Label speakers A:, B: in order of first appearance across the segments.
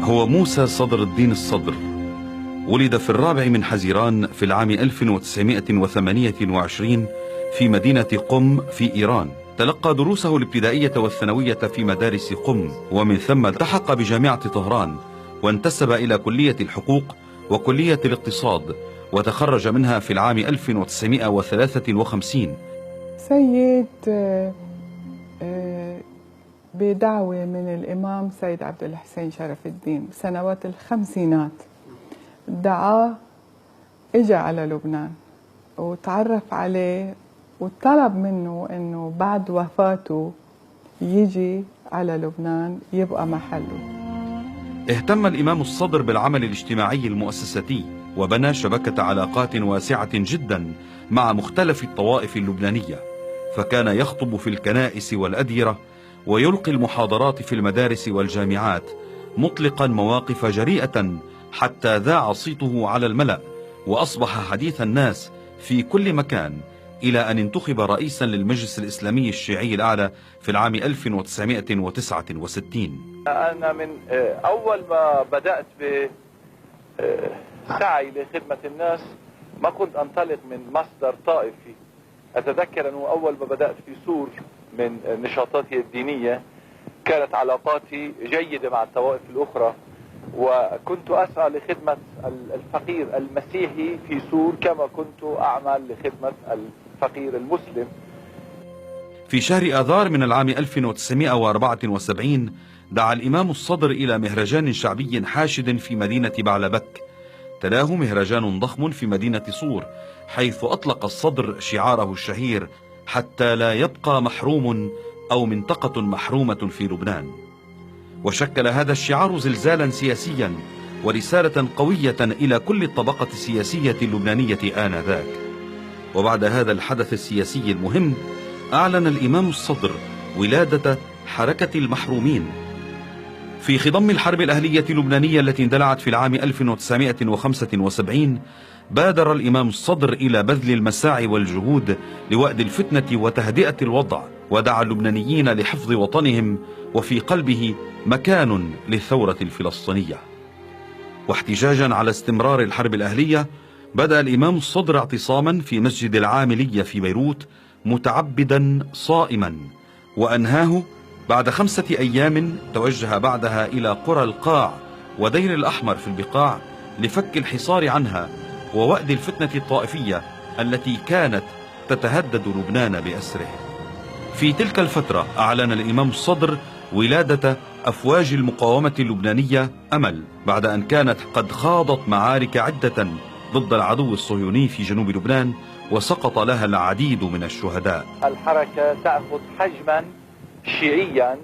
A: هو موسى صدر الدين الصدر. ولد في 4 من حزيران في العام 1928 في مدينة قم في إيران. تلقى دروسه الابتدائية والثانوية في مدارس قم، ومن ثم التحق بجامعة طهران، وانتسب إلى كلية الحقوق وكلية الاقتصاد، وتخرج منها في العام 1953.
B: سيد بدعوة من الإمام سيد عبد الحسين شرف الدين بسنوات الخمسينات، دعاه إجا على لبنان وتعرف عليه وطلب منه إنه بعد وفاته يجي على لبنان يبقى محله.
A: اهتم الإمام الصدر بالعمل الاجتماعي المؤسساتي، وبنى شبكة علاقات واسعة جدا مع مختلف الطوائف اللبنانية، فكان يخطب في الكنائس والأديرة ويلقي المحاضرات في المدارس والجامعات، مطلقا مواقف جريئة حتى ذاع صيته على الملأ وأصبح حديث الناس في كل مكان، إلى أن انتخب رئيسا للمجلس الإسلامي الشيعي الأعلى في العام 1969.
C: أنا من أول ما بدأت بسعي لخدمة الناس ما كنت أنطلق من مصدر طائفي. أتذكر أنه أول ما بدأت في سور من نشاطاتي الدينية كانت علاقاتي جيدة مع الطوائف الأخرى، وكنت أسعى لخدمة الفقير المسيحي في سور كما كنت أعمل لخدمة الفقير المسلم.
A: في شهر آذار من العام 1974 دعا الإمام الصدر إلى مهرجان شعبي حاشد في مدينة بعلبك، تلاه مهرجان ضخم في مدينة صور، حيث أطلق الصدر شعاره الشهير: حتى لا يبقى محروم أو منطقة محرومة في لبنان. وشكل هذا الشعار زلزالا سياسيا ورسالة قوية إلى كل الطبقة السياسية اللبنانية آنذاك. وبعد هذا الحدث السياسي المهم أعلن الإمام الصدر ولادة حركة المحرومين. في خضم الحرب الأهلية اللبنانية التي اندلعت في العام 1975 بادر الإمام الصدر إلى بذل المساعي والجهود لوأد الفتنة وتهدئة الوضع، ودعا اللبنانيين لحفظ وطنهم وفي قلبه مكان للثورة الفلسطينية. واحتجاجا على استمرار الحرب الأهلية بدأ الإمام الصدر اعتصاما في مسجد العاملية في بيروت متعبدا صائما، وأنهاه بعد 5 أيام. توجه بعدها إلى قرى القاع ودير الأحمر في البقاع لفك الحصار عنها ووأد الفتنة الطائفية التي كانت تتهدد لبنان بأسره. في تلك الفترة أعلن الإمام الصدر ولادة أفواج المقاومة اللبنانية أمل، بعد أن كانت قد خاضت معارك عدة ضد العدو الصهيوني في جنوب لبنان وسقط لها العديد من الشهداء.
C: الحركة تأخذ حجما شيعيا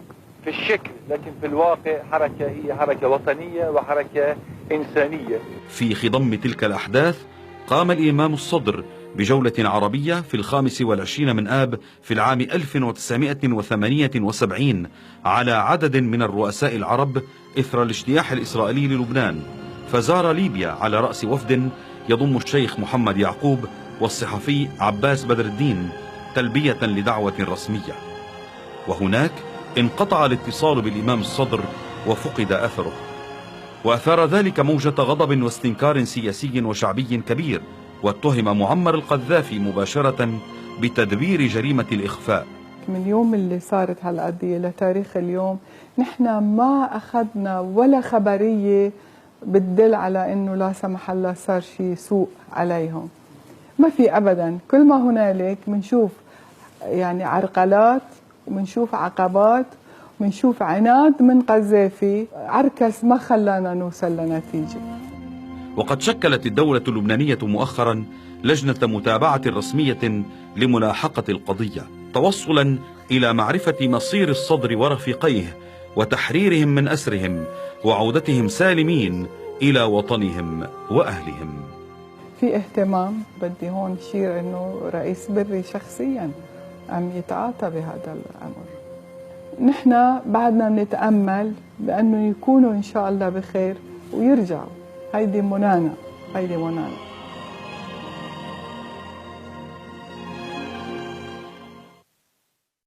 C: في الشكل، لكن في الواقع حركة هي حركة وطنية وحركة إنسانية.
A: في خضم تلك الأحداث قام الإمام الصدر بجولة عربية في 25 من آب في العام 1978 على عدد من الرؤساء العرب إثر الاجتياح الإسرائيلي للبنان، فزار ليبيا على رأس وفد يضم الشيخ محمد يعقوب والصحفي عباس بدر الدين تلبية لدعوة رسمية. وهناك انقطع الاتصال بالإمام الصدر وفقد أثره، وأثار ذلك موجة غضب واستنكار سياسي وشعبي كبير، واتهم معمر القذافي مباشرة بتدبير جريمة الإخفاء.
B: من يوم اللي صارت هالقضية لتاريخ اليوم نحن ما أخذنا ولا خبرية بتدل على أنه لا سمح الله صار شيء سوء عليهم، ما في أبدا. كل ما هنالك منشوف يعني عرقلات ومنشوف عقبات ومنشوف عناد من قذافي، عركس ما خلانا نوصل لنتيجة.
A: وقد شكلت الدولة اللبنانية مؤخرا لجنة متابعة رسمية لملاحقة القضية، توصلا إلى معرفة مصير الصدر ورفيقيه وتحريرهم من أسرهم وعودتهم سالمين إلى وطنهم وأهلهم.
B: في اهتمام، بدي هون شير أنه رئيس بري شخصيا عم يتعاطى بهذا الأمر. نحن بعدنا نتأمل بأنه يكونوا إن شاء الله بخير ويرجعوا. هيدي منانا.